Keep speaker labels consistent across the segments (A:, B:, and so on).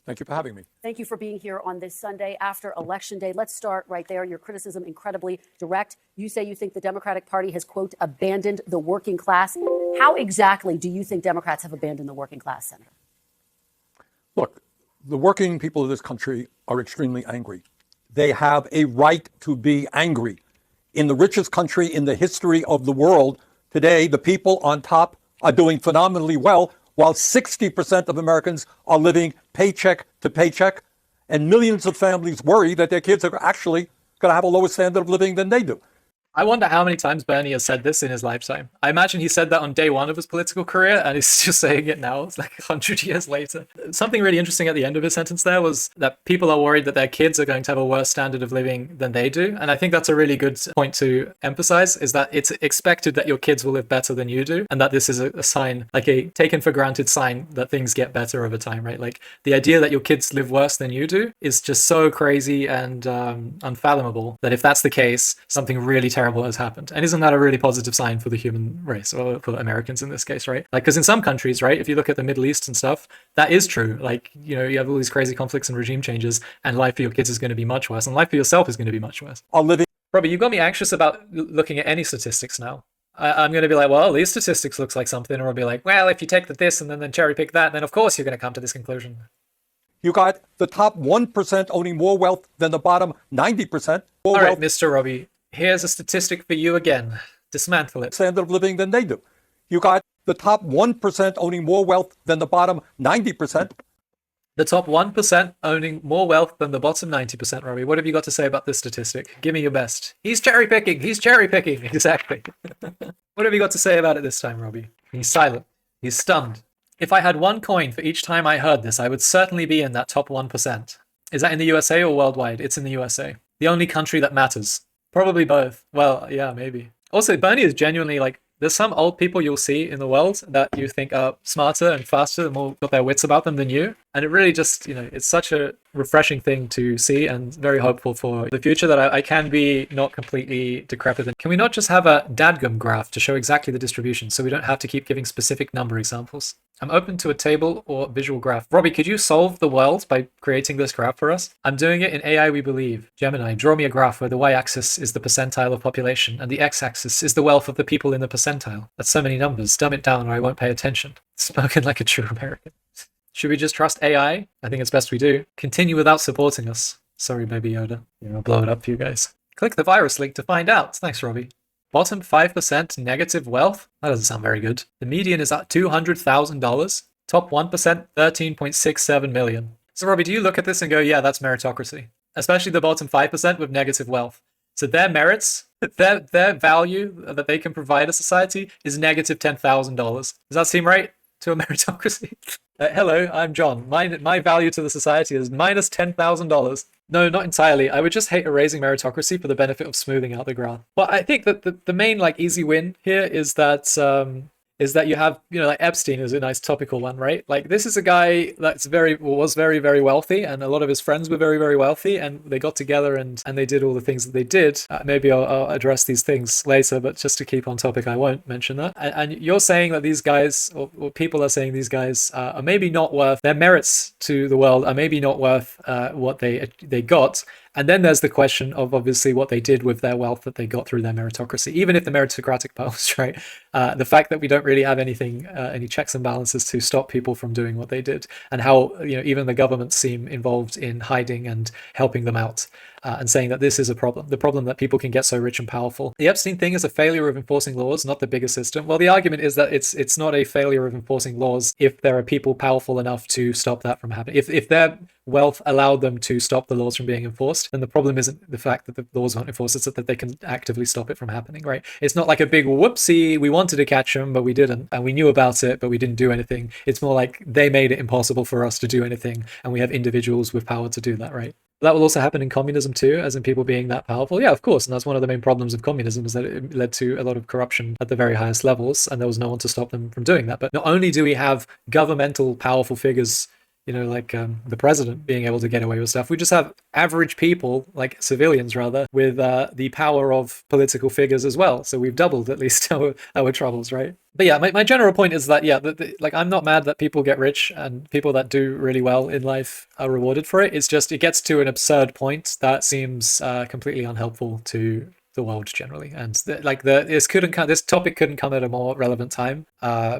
A: Thank you for having me.
B: Thank you for being here on this Sunday after Election Day. Let's start right there. Your criticism incredibly direct. You say you think the Democratic Party has, quote, abandoned the working class. How exactly do you think Democrats have abandoned the working class, Senator?
A: Look, the working people of this country are extremely angry. They have a right to be angry. In the richest country in the history of the world, today, the people on top are doing phenomenally well, while 60% of Americans are living paycheck to paycheck, and millions of families worry that their kids are actually going to have a lower standard of living than they do.
C: I wonder how many times Bernie has said this in his lifetime. I imagine he said that on day one of his political career, and he's just saying it now. It's like 100 years later. Something really interesting at the end of his sentence there was that people are worried that their kids are going to have a worse standard of living than they do. And I think that's a really good point to emphasize, is that it's expected that your kids will live better than you do, and that this is a sign, like a taken for granted sign that things get better over time, right? Like the idea that your kids live worse than you do is just so crazy and unfathomable that if that's the case, something really terrible has happened. And isn't that a really positive sign for the human race, or for Americans in this case, right? Like, because in some countries, right, if you look at the Middle East and stuff, that is true. Like, you know, you have all these crazy conflicts and regime changes, and life for your kids is going to be much worse, and life for yourself is going to be much worse. Robbie, you got me anxious about looking at any statistics now. I'm going to be like, well, these statistics looks like something, or I'll be like, well, if you take this and then cherry pick that, then of course you're going to come to this conclusion.
A: You got the top 1% owning more wealth than the bottom 90%.
C: All right, Mr. Robbie, here's a statistic for you again. Dismantle it.
A: Standard of living than they do. You got the top 1% owning more wealth than the bottom 90%.
C: The top 1% owning more wealth than the bottom 90%, Robbie. What have you got to say about this statistic? Give me your best. He's cherry picking. He's cherry picking. Exactly. What have you got to say about it this time, Robbie? He's silent. He's stunned. If I had one coin for each time I heard this, I would certainly be in that top 1%. Is that in the USA or worldwide? It's in the USA. The only country that matters. Probably both. Well, yeah, maybe. Also, Bernie is genuinely like, there's some old people you'll see in the world that you think are smarter and faster and more got their wits about them than you. And it really just, you know, it's such a refreshing thing to see, and very hopeful for the future that I can be not completely decrepit. Can we not just have a dadgum graph to show exactly the distribution so we don't have to keep giving specific number examples? I'm open to a table or visual graph. Robbie, could you solve the world by creating this graph for us? I'm doing it in AI We Believe. Gemini, draw me a graph where the y-axis is the percentile of population and the x-axis is the wealth of the people in the percentile. That's so many numbers. Dumb it down or I won't pay attention. Spoken like a true American. Should we just trust AI? I think it's best we do. Continue without supporting us. Sorry, Baby Yoda. I'll blow it up for you guys. Click the virus link to find out. Thanks, Robbie. Bottom 5% negative wealth? That doesn't sound very good. The median is at $200,000. Top 1%, 13.67 million. So, Robbie, do you look at this and go, yeah, that's meritocracy? Especially the bottom 5% with negative wealth. So their merits, their value that they can provide a society is negative $10,000. Does that seem right to a meritocracy? Hello, I'm John. My value to the society is minus $10,000. No, not entirely. I would just hate erasing meritocracy for the benefit of smoothing out the graph. But I think that the main like easy win here is that you have, you know, like Epstein is a nice topical one, right? Like this is a guy that's was very, very wealthy, and a lot of his friends were very, very wealthy, and they got together and they did all the things that they did. Maybe I'll address these things later, but just to keep on topic, I won't mention that. And you're saying that these guys, or people are saying these guys are maybe not worth, their merits to the world are maybe not worth what they got. And then there's the question of obviously what they did with their wealth that they got through their meritocracy, even if the meritocratic powers, right? The fact that we don't really have anything, any checks and balances to stop people from doing what they did, and how, you know, even the governments seem involved in hiding and helping them out. And saying that this is a problem, the problem that people can get so rich and powerful. The Epstein thing is a failure of enforcing laws, not the bigger system. Well, the argument is that it's not a failure of enforcing laws if there are people powerful enough to stop that from happening. If their wealth allowed them to stop the laws from being enforced, then the problem isn't the fact that the laws aren't enforced, it's that they can actively stop it from happening, right? It's not like a big whoopsie, we wanted to catch them, but we didn't, and we knew about it, but we didn't do anything. It's more like they made it impossible for us to do anything, and we have individuals with power to do that, right? That will also happen in communism too, as in people being that powerful. Yeah, of course. And that's one of the main problems of communism, is that it led to a lot of corruption at the very highest levels, and there was no one to stop them from doing that. But not only do we have governmental powerful figures the president being able to get away with stuff. We just have average people, like civilians rather, with the power of political figures as well. So we've doubled at least our troubles, right? But yeah, my general point is that, yeah, like I'm not mad that people get rich and people that do really well in life are rewarded for it. It's just it gets to an absurd point that seems completely unhelpful to the world generally, and this topic couldn't come at a more relevant time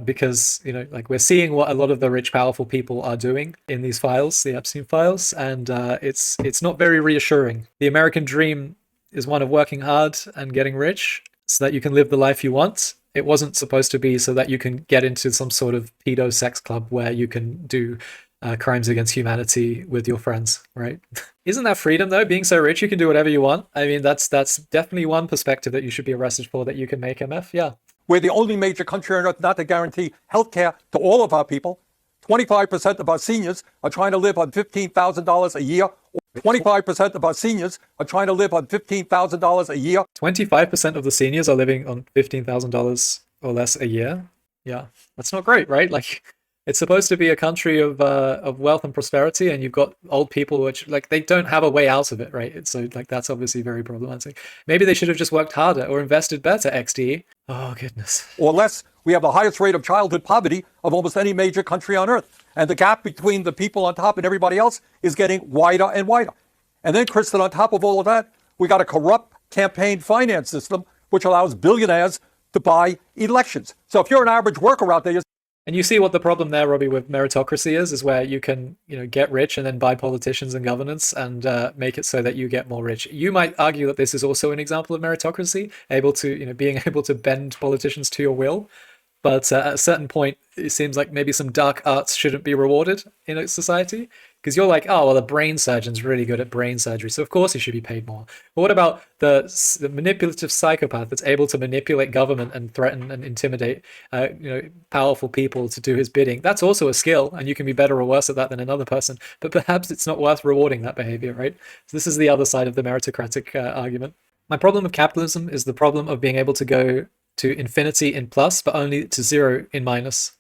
C: because like we're seeing what a lot of the rich powerful people are doing in these files, the Epstein files, and it's not very reassuring. The American dream is one of working hard and getting rich so that you can live the life you want. It wasn't supposed to be so that you can get into some sort of pedo sex club where you can do crimes against humanity with your friends, right? Isn't that freedom though? Being so rich you can do whatever you want. I mean, that's definitely one perspective that you should be arrested for, that you can make, MF. Yeah.
A: We're the only major country on earth not to guarantee health care to all of our people. 25% of our seniors are trying to live on $15,000 a year. 25% of our seniors are trying to live on $15,000 a year.
C: 25% of the seniors are living on $15,000 or less a year. Yeah, that's not great, right? Like, it's supposed to be a country of wealth and prosperity, and you've got old people which like they don't have a way out of it, right? So like that's obviously very problematic. Maybe they should have just worked harder or invested better. XD. Oh goodness.
A: Or less. We have the highest rate of childhood poverty of almost any major country on earth, and the gap between the people on top and everybody else is getting wider and wider. And then, Kristen, on top of all of that, we got a corrupt campaign finance system which allows billionaires to buy elections. So if you're an average worker out there,
C: and you see what the problem there, Robbie, with meritocracy is where you can, get rich and then buy politicians and governance and make it so that you get more rich. You might argue that this is also an example of meritocracy, being able to bend politicians to your will. But at a certain point, it seems like maybe some dark arts shouldn't be rewarded in a society. Because you're like, oh, well, the brain surgeon's really good at brain surgery, so of course he should be paid more. But what about the manipulative psychopath that's able to manipulate government and threaten and intimidate, powerful people to do his bidding? That's also a skill, and you can be better or worse at that than another person. But perhaps it's not worth rewarding that behavior, right? So this is the other side of the meritocratic argument. My problem with capitalism is the problem of being able to go to infinity in plus, but only to zero in minus.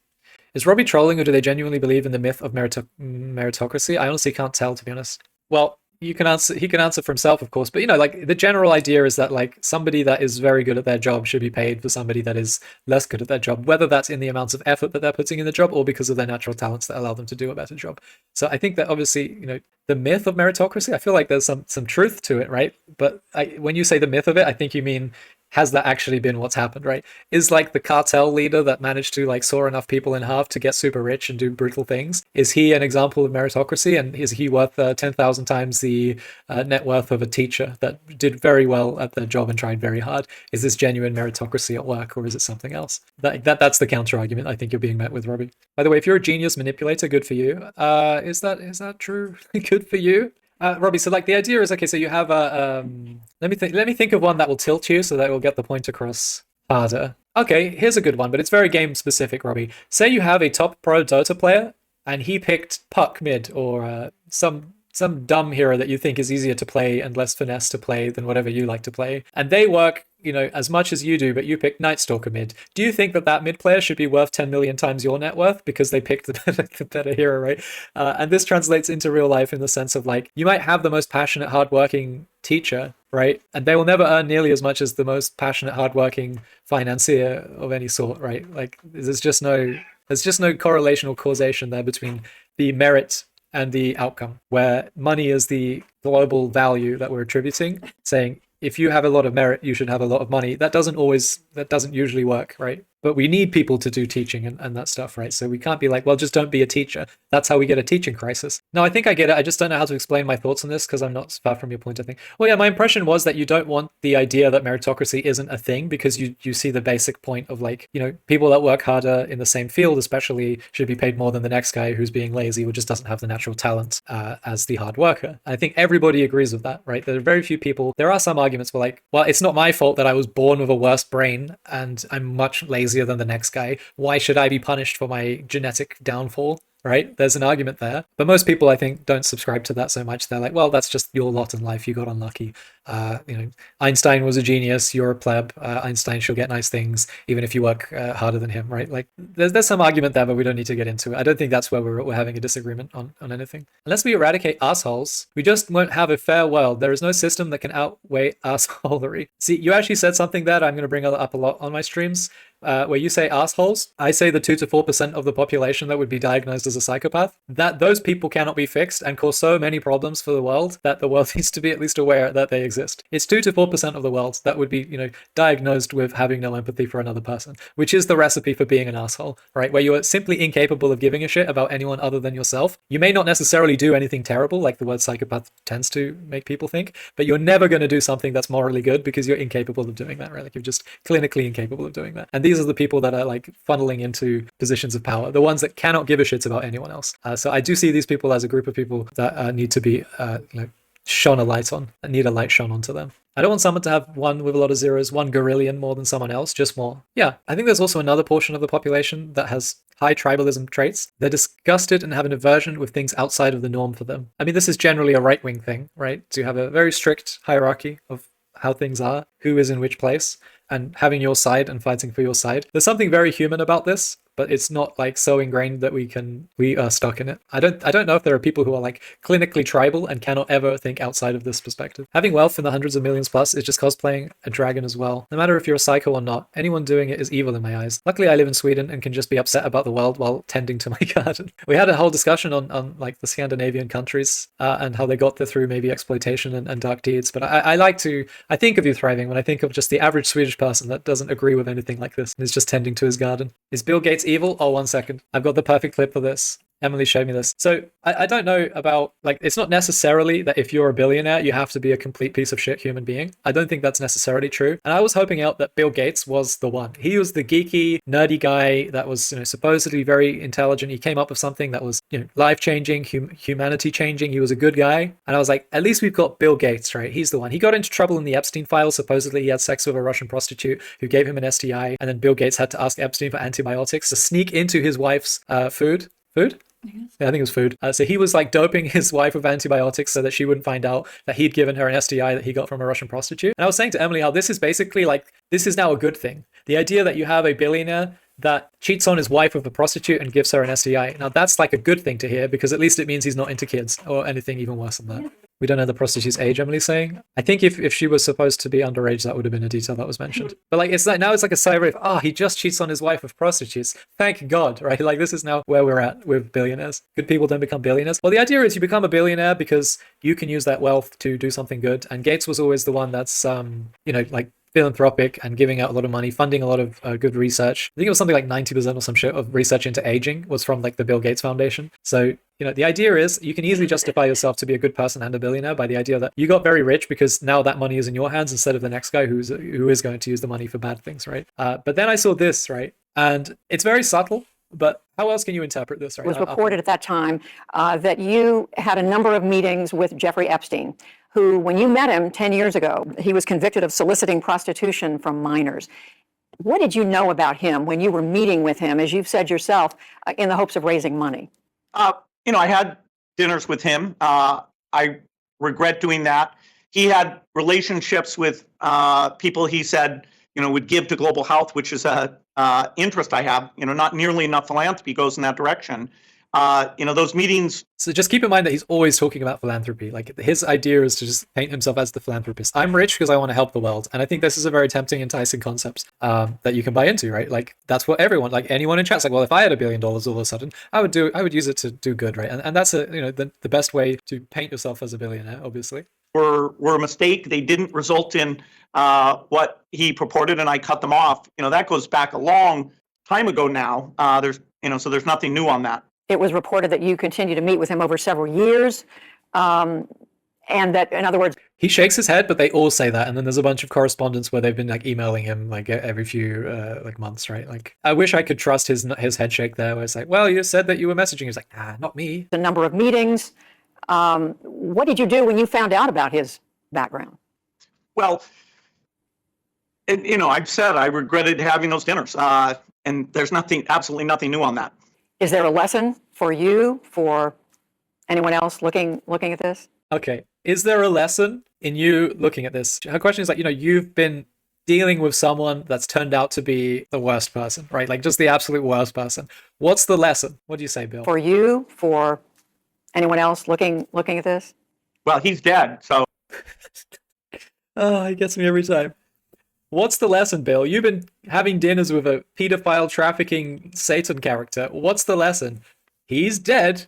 C: Is Robbie trolling, or do they genuinely believe in the myth of meritocracy? I honestly can't tell, to be honest. Well, he can answer for himself, of course, but like the general idea is that like somebody that is very good at their job should be paid for somebody that is less good at their job, whether that's in the amounts of effort that they're putting in the job or because of their natural talents that allow them to do a better job. So I think that obviously, the myth of meritocracy, I feel like there's some truth to it, right? But when you say the myth of it, I think you mean, has that actually been what's happened, right? Is like the cartel leader that managed to like saw enough people in half to get super rich and do brutal things? Is he an example of meritocracy? And is he worth 10,000 times the net worth of a teacher that did very well at their job and tried very hard? Is this genuine meritocracy at work, or is it something else? That's the counter argument I think you're being met with, Robbie. By the way, if you're a genius manipulator, good for you. Is that true? Good for you? Robbie, so like the idea is, okay, so you have let me think of one that will tilt you so that will get the point across harder. Okay, here's a good one, but it's very game specific, Robbie. Say you have a top pro Dota player and he picked Puck mid, or some dumb hero that you think is easier to play and less finesse to play than whatever you like to play, and they work as much as you do, but you pick Night Stalker mid. Do you think that mid player should be worth 10 million times your net worth because they picked the better hero, right? And this translates into real life in the sense of like, you might have the most passionate, hardworking teacher, right? And they will never earn nearly as much as the most passionate, hardworking financier of any sort, right? Like there's just no correlation or causation there between the merit and the outcome, where money is the global value that we're attributing, saying if you have a lot of merit, you should have a lot of money. That doesn't usually work, right? But we need people to do teaching and that stuff, right? So we can't be like, well, just don't be a teacher. That's how we get a teaching crisis. No, I think I get it. I just don't know how to explain my thoughts on this because I'm not far from your point, I think. Well, yeah, my impression was that you don't want the idea that meritocracy isn't a thing because you see the basic point of like, people that work harder in the same field especially should be paid more than the next guy who's being lazy, who just doesn't have the natural talent as the hard worker. I think everybody agrees with that, right? There are very few people. There are some arguments where like, well, it's not my fault that I was born with a worse brain and I'm much lazier than the next guy. Why should I be punished for my genetic downfall? right? There's an argument there. But most people, I think, don't subscribe to that so much. They're like, well, that's just your lot in life. You got unlucky. Einstein was a genius. You're a pleb. Einstein should get nice things, even if you work harder than him, right? Like, there's some argument there, but we don't need to get into it. I don't think that's where we're having a disagreement on anything. Unless we eradicate assholes, we just won't have a fair world. There is no system that can outweigh assholery. See, you actually said something that I'm going to bring up a lot on my streams. Where you say assholes, I say the 2 to 4% of the population that would be diagnosed as a psychopath, that those people cannot be fixed and cause so many problems for the world that the world needs to be at least aware that they exist. It's 2 to 4% of the world that would be, diagnosed with having no empathy for another person, which is the recipe for being an asshole, right? Where you are simply incapable of giving a shit about anyone other than yourself. You may not necessarily do anything terrible, like the word psychopath tends to make people think, but you're never going to do something that's morally good because you're incapable of doing that, right? Like, you're just clinically incapable of doing that. And these are the people that are like funneling into positions of power, the ones that cannot give a shit about anyone else. So I do see these people as a group of people that need to be shone a light on, need a light shone onto them. I don't want someone to have one with a lot of zeros, one gorillion more than someone else, just more. Yeah, I think there's also another portion of the population that has high tribalism traits. They're disgusted and have an aversion with things outside of the norm for them. I mean, this is generally a right-wing thing, right? To have a very strict hierarchy of how things are, who is in which place, and having your side and fighting for your side. There's something very human about this, but it's not like so ingrained that we are stuck in it. I don't know if there are people who are like clinically tribal and cannot ever think outside of this perspective. Having wealth in the hundreds of millions plus is just cosplaying a dragon as well. No matter if you're a psycho or not, anyone doing it is evil in my eyes. Luckily, I live in Sweden and can just be upset about the world while tending to my garden. We had a whole discussion on like the Scandinavian countries and how they got there through maybe exploitation and dark deeds. But I think of you thriving when I think of just the average Swedish person that doesn't agree with anything like this and is just tending to his garden. Is Bill Gates evil? Oh, 1 second. I've got the perfect clip for this. Emily showed me this. So I don't know about, like, it's not necessarily that if you're a billionaire, you have to be a complete piece of shit human being. I don't think that's necessarily true. And I was hoping out that Bill Gates was the one. He was the geeky, nerdy guy that was, supposedly very intelligent. He came up with something that was, life-changing, humanity-changing. He was a good guy. And I was like, at least we've got Bill Gates, right? He's the one. He got into trouble in the Epstein files. Supposedly he had sex with a Russian prostitute who gave him an STI. And then Bill Gates had to ask Epstein for antibiotics to sneak into his wife's food? Yeah, I think it was food. So he was like doping his wife with antibiotics so that she wouldn't find out that he'd given her an STI that he got from a Russian prostitute. And I was saying to Emily how this is basically like, this is now a good thing. The idea that you have a billionaire that cheats on his wife with a prostitute and gives her an STI. Now that's like a good thing to hear because at least it means he's not into kids or anything even worse than that. We don't know the prostitute's age, Emily's saying. I think if she was supposed to be underage, that would have been a detail that was mentioned. But like, it's like now it's like a sigh of, he just cheats on his wife with prostitutes. Thank God, right? Like, this is now where we're at with billionaires. Good people don't become billionaires. Well, the idea is you become a billionaire because you can use that wealth to do something good. And Gates was always the one that's, like, philanthropic and giving out a lot of money, funding a lot of good research. I think it was something like 90% or some shit of research into aging was from like the Bill Gates Foundation. So, the idea is you can easily justify yourself to be a good person and a billionaire by the idea that you got very rich because now that money is in your hands instead of the next guy who is going to use the money for bad things, right? But then I saw this, right? And it's very subtle, but how else can you interpret this, right?
D: It was reported at that time that you had a number of meetings with Jeffrey Epstein, who, when you met him 10 years ago, he was convicted of soliciting prostitution from minors. What did you know about him when you were meeting with him, as you've said yourself, in the hopes of raising money?
E: I had dinners with him. I regret doing that. He had relationships with people he said, would give to global health, which is a interest I have. Not nearly enough philanthropy goes in that direction. Those meetings.
C: So just keep in mind that he's always talking about philanthropy. Like, his idea is to just paint himself as the philanthropist. I'm rich because I want to help the world. And I think this is a very tempting, enticing concept that you can buy into, right? Like, that's what everyone, like anyone in chat's like, well, if I had $1 billion all of a sudden, I would use it to do good, right? And that's the best way to paint yourself as a billionaire, obviously.
E: Were a mistake. They didn't result in what he purported, and I cut them off. That goes back a long time ago now. So there's nothing new on that.
D: It was reported that you continue to meet with him over several years, and that, in other words,
C: he shakes his head, but they all say that. And then there's a bunch of correspondence where they've been like emailing him like every few months, right? Like, I wish I could trust his head shake there, where it's like, well, you said that you were messaging. He's like, not me.
D: the number of meetings. What did you do when you found out about his background?
E: Well, and, I've said I regretted having those dinners, and there's absolutely nothing new on that.
D: Is there a lesson for you, for anyone else looking at this?
C: Okay. Is there a lesson in you looking at this? Her question is like, you've been dealing with someone that's turned out to be the worst person, right? Like just the absolute worst person. What's the lesson? What do you say, Bill?
D: For you, for anyone else looking at this?
E: Well, he's dead, so
C: Oh, he gets me every time. What's the lesson, Bill? You've been having dinners with a pedophile trafficking Satan character. What's the lesson? He's dead.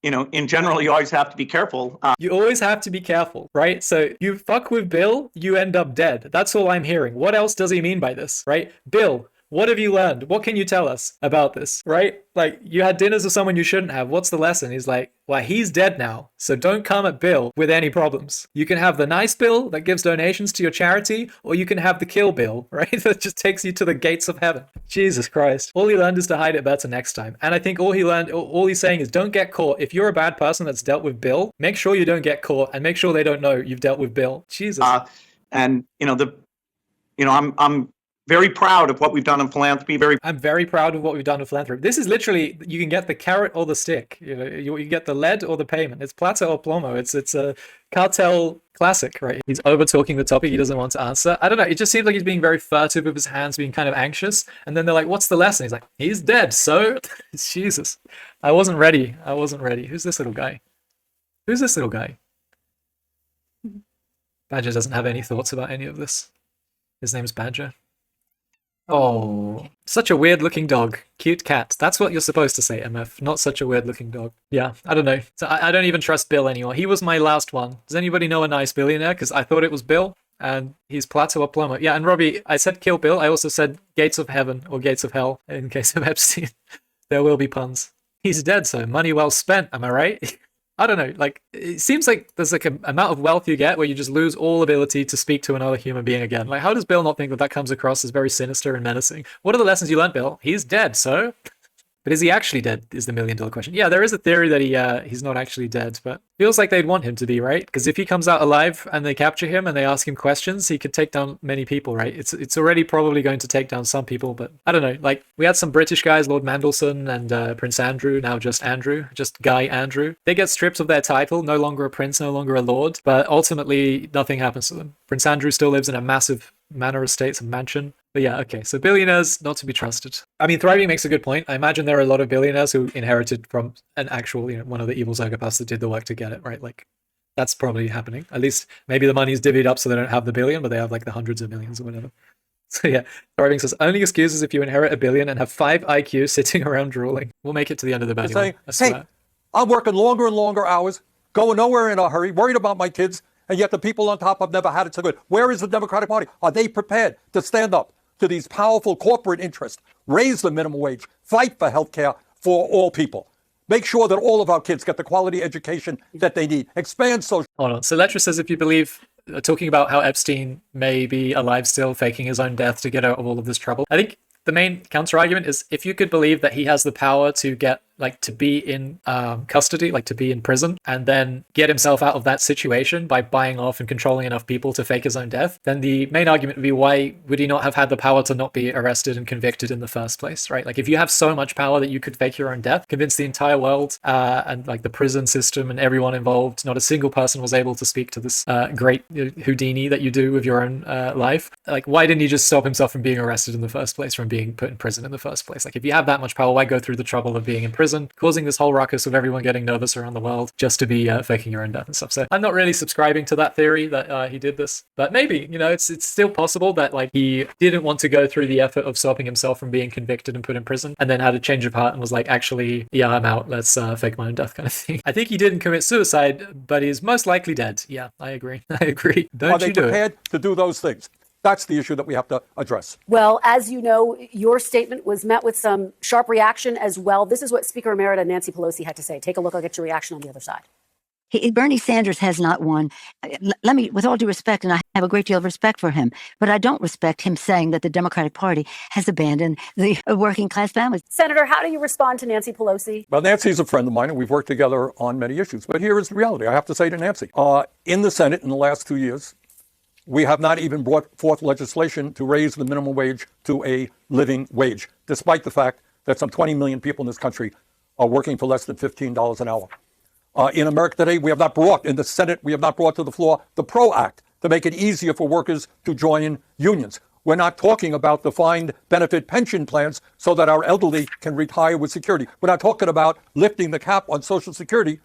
E: in general, you always have to be careful.
C: You always have to be careful, right? So you fuck with Bill, you end up dead. That's all I'm hearing. What else does he mean by this, right? Bill, what have you learned? What can you tell us about this, right? Like, you had dinners with someone you shouldn't have. What's the lesson? He's like, well, he's dead now, so don't come at Bill with any problems. You can have the nice Bill that gives donations to your charity, or you can have the kill Bill, right? That just takes you to the gates of heaven. Jesus Christ. All he learned is to hide it better next time. And I think all he's saying is don't get caught. If you're a bad person that's dealt with Bill, make sure you don't get caught and make sure they don't know you've dealt with Bill. Jesus.
E: I'm very proud of what we've done in philanthropy.
C: I'm very proud of what we've done with philanthropy. This is literally, you can get the carrot or the stick. You get the lead or the payment. It's plata or plomo. It's a cartel classic, right? He's over talking the topic he doesn't want to answer. I don't know. It just seems like he's being very furtive with his hands, being kind of anxious. And then they're like, what's the lesson? He's like, he's dead. So, Jesus. I wasn't ready. Who's this little guy? Badger doesn't have any thoughts about any of this. His name's Badger. Oh, such a weird looking dog. Cute cat. That's what you're supposed to say, MF. Not such a weird looking dog. Yeah, I don't know. So I don't even trust Bill anymore. He was my last one. Does anybody know a nice billionaire? Because I thought it was Bill, and he's Plato or Plumber. Yeah, and Robbie, I said kill Bill. I also said gates of heaven or gates of hell in case of Epstein. There will be puns. He's dead, so money well spent. Am I right? I don't know, like, it seems like there's like an amount of wealth you get where you just lose all ability to speak to another human being again. Like, how does Bill not think that comes across as very sinister and menacing? What are the lessons you learned, Bill? He's dead, so... But is he actually dead, is the million-dollar question. Yeah, there is a theory that he's not actually dead, but feels like they'd want him to be, right? Because if he comes out alive and they capture him and they ask him questions, he could take down many people, right? It's already probably going to take down some people, but I don't know. Like, we had some British guys, Lord Mandelson and Prince Andrew, now just Guy Andrew. They get stripped of their title, no longer a prince, no longer a lord, but ultimately nothing happens to them. Prince Andrew still lives in a massive manor estate and mansion. But yeah, okay, so billionaires, not to be trusted. I mean, Thriving makes a good point. I imagine there are a lot of billionaires who inherited from an actual, one of the evil psychopaths that did the work to get it, right? Like, that's probably happening. At least maybe the money's divvied up so they don't have the billion, but they have like the hundreds of millions or whatever. So yeah, Thriving says, only excuse is if you inherit $1 billion and have 5 IQ sitting around drooling. We'll make it to the end of the bed.
A: Saying, hey, I'm working longer and longer hours, going nowhere in a hurry, worried about my kids, and yet the people on top have never had it so good. Where is the Democratic Party? Are they prepared to stand up to these powerful corporate interests, raise the minimum wage, fight for health care for all people, make sure that all of our kids get the quality education that they need, expand social...
C: Hold on. So Letra says, if you believe, talking about how Epstein may be alive still, faking his own death to get out of all of this trouble, I think the main counter-argument is if you could believe that he has the power to get, like, to be in custody, like to be in prison, and then get himself out of that situation by buying off and controlling enough people to fake his own death, then the main argument would be, why would he not have had the power to not be arrested and convicted in the first place, right? Like, if you have so much power that you could fake your own death, convince the entire world and like the prison system and everyone involved, not a single person was able to speak to this great Houdini that you do with your own life. Like, why didn't he just stop himself from being arrested in the first place, from being put in prison in the first place? Like, if you have that much power, why go through the trouble of being in prison, causing this whole ruckus of everyone getting nervous around the world just to be faking your own death and stuff? So I'm not really subscribing to that theory that he did this, but maybe, it's still possible that, like, he didn't want to go through the effort of stopping himself from being convicted and put in prison, and then had a change of heart and was like, actually, yeah, I'm out, let's fake my own death, kind of thing. I think he didn't commit suicide, but he's most likely dead. Yeah, I agree. Don't you do it?
A: Are they prepared to do those things? That's the issue that we have to address.
B: Well, as you know, your statement was met with some sharp reaction as well. This is what Speaker Emerita Nancy Pelosi had to say. Take a look. I'll get your reaction on the other side.
F: Bernie Sanders has not won. Let me, with all due respect, and I have a great deal of respect for him, but I don't respect him saying that the Democratic Party has abandoned the working class families.
B: Senator, how do you respond to Nancy Pelosi?
A: Well, Nancy's a friend of mine, and we've worked together on many issues. But here is the reality. I have to say to Nancy, in the Senate in the last 2 years, we have not even brought forth legislation to raise the minimum wage to a living wage, despite the fact that some 20 million people in this country are working for less than $15 an hour. In America today, we have not brought, in the Senate, we have not brought to the floor the PRO Act to make it easier for workers to join unions. We're not talking about defined benefit pension plans so that our elderly can retire with security. We're not talking about lifting the cap on Social Security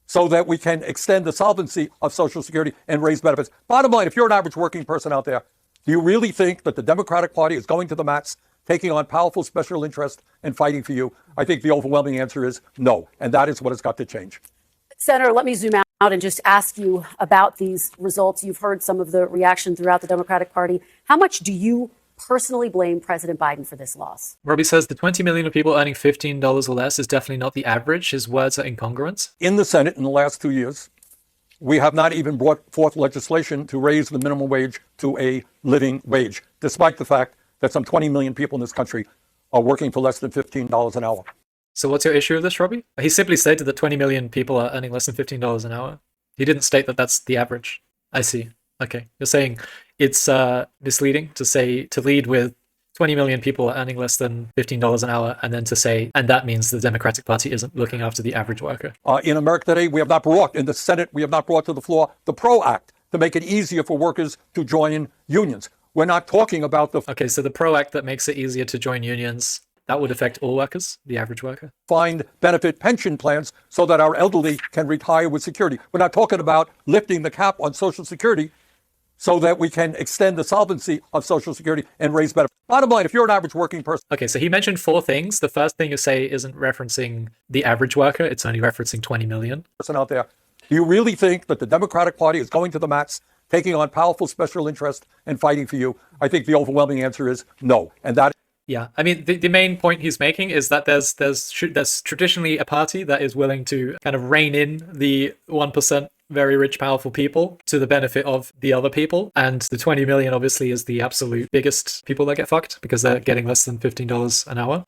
A: so that we can extend the solvency of Social Security and raise benefits. Bottom line, if you're an average working person out there, do you really think that the Democratic Party is going to the mats, taking on powerful special interests and fighting for you? I think the overwhelming answer is no, and that is what has got to change.
B: Senator, let me zoom out and just ask you about these results. You've heard some of the reaction throughout the Democratic Party. How much do you personally blame President Biden for this loss?
C: Robbie says the 20 million of people earning $15 or less is definitely not the average. His words are incongruent.
A: In the Senate in the last 2 years, we have not even brought forth legislation to raise the minimum wage to a living wage, despite the fact that some 20 million people in this country are working for less than $15 an hour.
C: So what's your issue with this, Robbie? He simply stated that 20 million people are earning less than $15 an hour. He didn't state that that's the average. I see. Okay. You're saying it's misleading to lead with 20 million people are earning less than $15 an hour, and then to say, and that means the Democratic Party isn't looking after the average worker.
A: In America today, we have not brought, in the Senate, we have not brought to the floor the PRO Act to make it easier for workers to join unions. We're not talking about the
C: Okay, so the PRO Act that makes it easier to join unions, that would affect all workers, the average worker?
A: defined benefit pension plans so that our elderly can retire with security. We're not talking about lifting the cap on Social Security so that we can extend the solvency of Social Security and raise benefits. Bottom line, if you're an average working person.
C: Okay, so he mentioned 4 things. The first thing you say isn't referencing the average worker. It's only referencing 20 million.
A: Out there, do you really think that the Democratic Party is going to the mats, taking on powerful special interests and fighting for you? I think the overwhelming answer is no. And that
C: Yeah, I mean, the main point he's making is that there's traditionally a party that is willing to kind of rein in the 1% very rich, powerful people to the benefit of the other people. And the 20 million obviously is the absolute biggest people that get fucked because they're getting less than $15 an hour.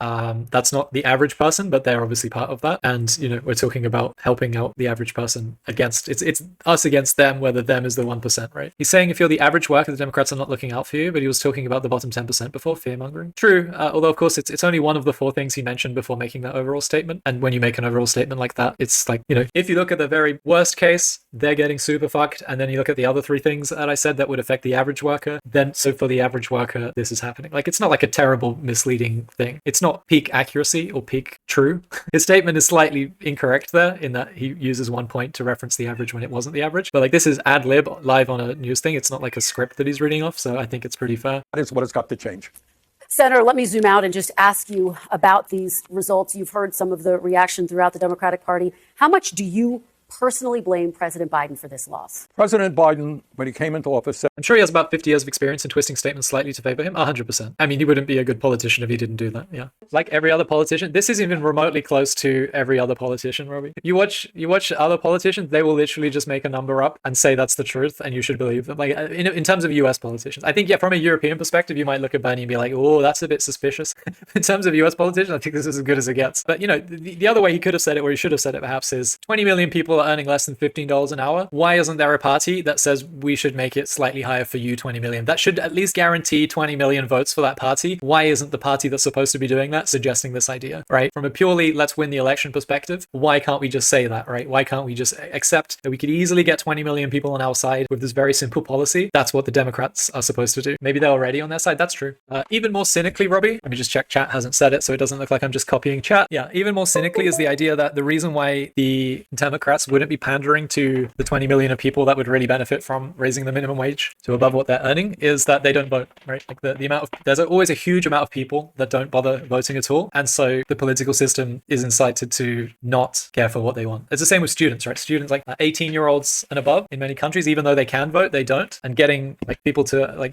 C: That's not the average person, but they're obviously part of that. And, you know, we're talking about helping out the average person against, it's us against them, whether them is the 1%, right? He's saying if you're the average worker, the Democrats are not looking out for you, but he was talking about the bottom 10% before, fear-mongering. True, although of course it's only one of the 4 things he mentioned before making that overall statement. And when you make an overall statement like that, it's like, you know, if you look at the very worst case, they're getting super fucked, and then you look at the other 3 things that I said that would affect the average worker, then so for the average worker this is happening. Like, it's not like a terrible misleading thing. It's not peak accuracy or peak true. His statement is slightly incorrect there in that he uses 1 point to reference the average when it wasn't the average, but like, this is ad lib live on a news thing. It's not like a script that he's reading off, so I think it's pretty fair.
A: is what has got to change.
B: Senator, let me zoom out and just ask you about these results. You've heard some of the reaction throughout the Democratic Party. How much do you personally blame President Biden for this loss?
A: President Biden, when he came into office, said,
C: I'm sure he has about 50 years of experience in twisting statements slightly to favor him. 100%. I mean, he wouldn't be a good politician if he didn't do that. Yeah. Like every other politician, this isn't even remotely close to every other politician, Robbie. You watch other politicians, they will literally just make a number up and say that's the truth, and you should believe them. Like in terms of US politicians, I think, yeah, from a European perspective, you might look at Bernie and be like, oh, that's a bit suspicious. In terms of US politicians, I think this is as good as it gets. But, you know, the other way he could have said it, or he should have said it perhaps, is 20 million people are earning less than $15 an hour. Why isn't there a party that says we should make it slightly higher for you, 20 million? That should at least guarantee 20 million votes for that party. Why isn't the party that's supposed to be doing that suggesting this idea, right? From a purely let's win the election perspective, why can't we just say that, right? Why can't we just accept that we could easily get 20 million people on our side with this very simple policy? That's what the Democrats are supposed to do. Maybe they're already on their side. That's true. Even more cynically, Robbie, let me just check chat hasn't said it so it doesn't look like I'm just copying chat. Yeah, even more cynically is the idea that the reason why the Democrats wouldn't be pandering to the 20 million of people that would really benefit from raising the minimum wage to above what they're earning is that they don't vote, right? Like the amount of, there's always a huge amount of people that don't bother voting at all. And so the political system is incited to not care for what they want. It's the same with students, right? Students like 18-year-olds and above in many countries, even though they can vote, they don't. And getting like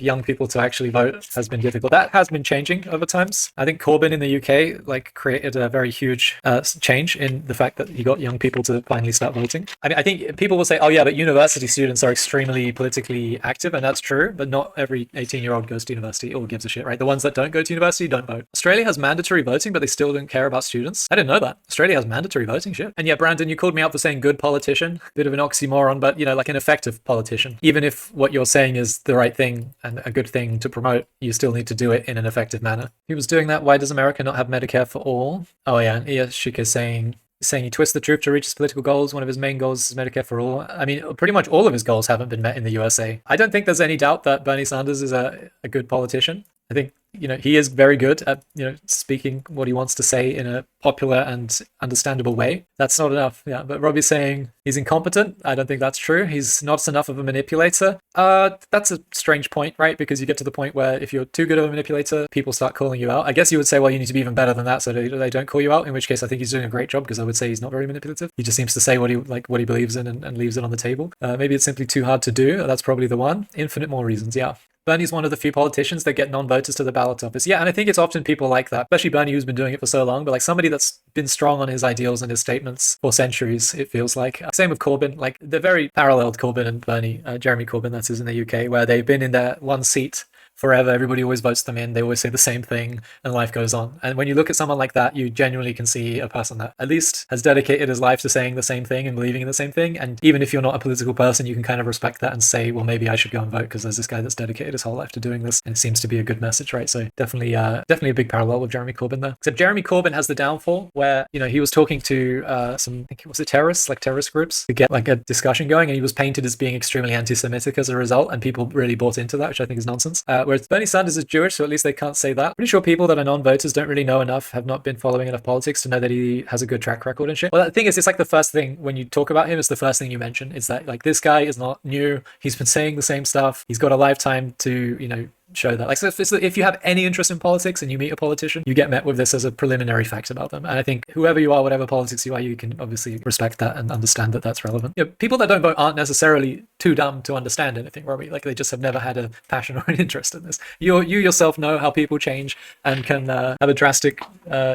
C: young people to actually vote has been difficult. That has been changing over times. I think Corbyn in the UK created a very huge change in the fact that he got young people to finally start voting. voting. I mean, I think people will say, oh yeah, but university students are extremely politically active, and that's true, but not every 18-year-old goes to university or gives a shit, right? The ones that don't go to university don't vote. Australia has mandatory voting, but they still don't care about students. I didn't know that. Australia has mandatory voting, shit. And yeah, Brandon, you called me out for saying good politician. Bit of an oxymoron, but like an effective politician. Even if what you're saying is the right thing and a good thing to promote, you still need to do it in an effective manner. He was doing that. Why does America not have Medicare for all? Oh yeah, Shik is saying he twists the truth to reach his political goals. One of his main goals is Medicare for all. I mean, pretty much all of his goals haven't been met in the USA. I don't think there's any doubt that Bernie Sanders is a good politician. I think, he is very good at, speaking what he wants to say in a popular and understandable way. That's not enough. Yeah. But Robbie's saying he's incompetent. I don't think that's true. He's not enough of a manipulator. That's a strange point, right? Because you get to the point where if you're too good of a manipulator, people start calling you out. I guess you would say, well, you need to be even better than that so they don't call you out, in which case I think he's doing a great job, because I would say he's not very manipulative. He just seems to say what he believes in and leaves it on the table. Maybe it's simply too hard to do. That's probably the one. Infinite more reasons. Yeah. Bernie's one of the few politicians that get non-voters to the ballot office. Yeah, and I think it's often people like that, especially Bernie, who's been doing it for so long, but like somebody that's been strong on his ideals and his statements for centuries, it feels like. Same with Corbyn. Like, they're very paralleled, Corbyn and Bernie. Jeremy Corbyn, that is, in the UK, where they've been in their one seat forever. Everybody always votes them in. They always say the same thing, and life goes on. And when you look at someone like that, you genuinely can see a person that at least has dedicated his life to saying the same thing and believing in the same thing. And even if you're not a political person, you can kind of respect that and say, well, maybe I should go and vote because there's this guy that's dedicated his whole life to doing this, and it seems to be a good message, right? So definitely a big parallel with Jeremy Corbyn there. Except Jeremy Corbyn has the downfall where, he was talking to some, I think it was terrorist groups, to get like a discussion going, and he was painted as being extremely anti-Semitic as a result, and people really bought into that, which I think is nonsense. Whereas Bernie Sanders is Jewish, so at least they can't say that. Pretty sure people that are non-voters don't really know enough, have not been following enough politics to know that he has a good track record and shit. Well, the thing is, it's like the first thing when you talk about him, it's the first thing you mention. It's that, like, this guy is not new. He's been saying the same stuff. He's got a lifetime to, show that. Like, so if you have any interest in politics and you meet a politician, you get met with this as a preliminary fact about them. And I think whoever you are, whatever politics you are, you can obviously respect that and understand that that's relevant. People that don't vote aren't necessarily too dumb to understand anything, Robbie. Like, they just have never had a passion or an interest in this. You yourself know how people change and can have a drastic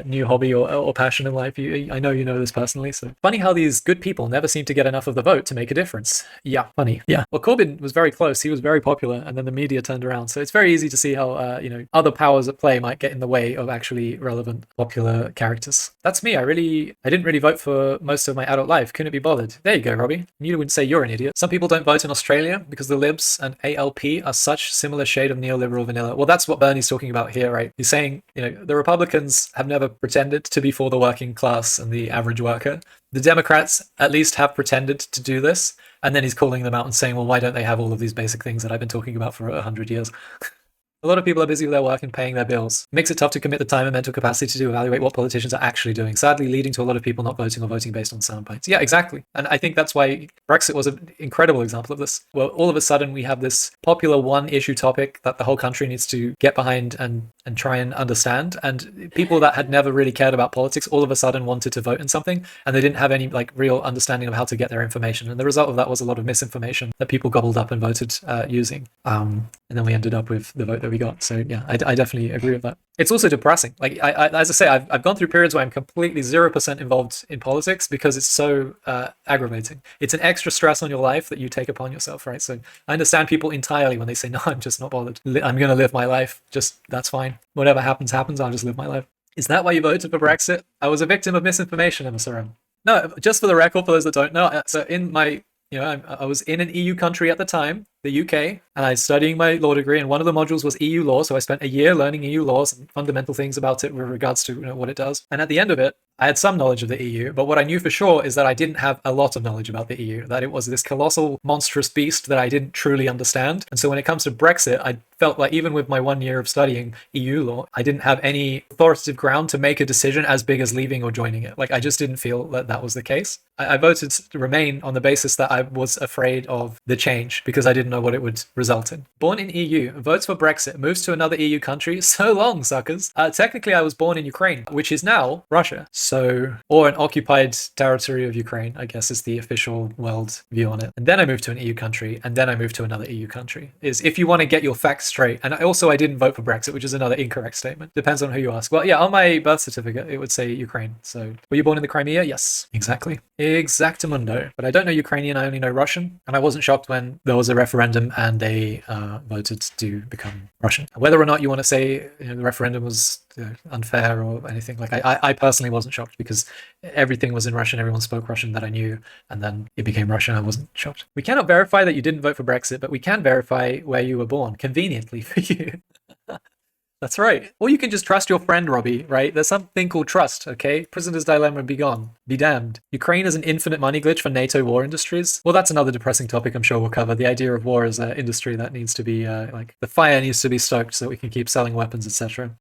C: new hobby or passion in life. I know you know this personally. So funny how these good people never seem to get enough of the vote to make a difference. Yeah, funny. Yeah. Well, Corbyn was very close. He was very popular, and then the media turned around. So it's very easy to see how other powers at play might get in the way of actually relevant popular characters. That's me. I didn't really vote for most of my adult life. Couldn't be bothered. There you go, Robbie. You wouldn't say you're an idiot. Some people don't vote in Australia because the Libs and ALP are such similar shade of neoliberal vanilla. Well, that's what Bernie's talking about here, right? He's saying, the Republicans have never pretended to be for the working class and the average worker. The Democrats at least have pretended to do this. And then he's calling them out and saying, well, why don't they have all of these basic things that I've been talking about for 100 years? A lot of people are busy with their work and paying their bills. It makes it tough to commit the time and mental capacity to evaluate what politicians are actually doing, sadly leading to a lot of people not voting or voting based on sound bites. Yeah, exactly. And I think that's why Brexit was an incredible example of this. Well, all of a sudden we have this popular one-issue topic that the whole country needs to get behind and try and understand. And people that had never really cared about politics all of a sudden wanted to vote in something, and they didn't have any real understanding of how to get their information. And the result of that was a lot of misinformation that people gobbled up and voted using. And then we ended up with the vote that we got. So yeah, I definitely agree with that. It's also depressing. Like, as I say, I've gone through periods where I'm completely 0% involved in politics because it's so aggravating. It's an extra stress on your life that you take upon yourself, right? So I understand people entirely when they say, no, I'm just not bothered. I'm going to live my life. Just, that's fine. Whatever happens, happens. I'll just live my life. Is that why you voted for Brexit? I was a victim of misinformation, Emma Saram. No, just for the record, for those that don't know, so in my, I was in an EU country at the time, the UK, and I was studying my law degree, and one of the modules was EU law, so I spent a year learning EU laws and fundamental things about it with regards to what it does. And at the end of it, I had some knowledge of the EU, but what I knew for sure is that I didn't have a lot of knowledge about the EU, that it was this colossal, monstrous beast that I didn't truly understand. And so when it comes to Brexit, I felt like even with my 1 year of studying EU law, I didn't have any authoritative ground to make a decision as big as leaving or joining it. Like, I just didn't feel that that was the case. I voted to remain on the basis that I was afraid of the change because I didn't know what it would result in. Born in EU, votes for Brexit, moves to another EU country. So long, suckers. Technically, I was born in Ukraine, which is now Russia. So, or an occupied territory of Ukraine, I guess is the official world view on it. And then I moved to an EU country, and then I moved to another EU country. Is if you want to get your facts straight. And I didn't vote for Brexit, which is another incorrect statement. Depends on who you ask. Well, yeah, on my birth certificate, it would say Ukraine. So, were you born in the Crimea? Yes, exactly. Exactamundo. But I don't know Ukrainian, I only know Russian. And I wasn't shocked when there was a referendum and they voted to become Russian. Whether or not you want to say the referendum was unfair or anything, like I personally wasn't shocked because everything was in Russian, everyone spoke Russian that I knew, and then it became Russian. I wasn't shocked. We cannot verify that you didn't vote for Brexit, but we can verify where you were born, conveniently for you. That's right. Or you can just trust your friend, Robbie, right? There's something called trust, okay? Prisoner's dilemma, be gone. Be damned. Ukraine is an infinite money glitch for NATO war industries. Well, that's another depressing topic I'm sure we'll cover. The idea of war as an industry that needs to be, the fire needs to be stoked so we can keep selling weapons, etc.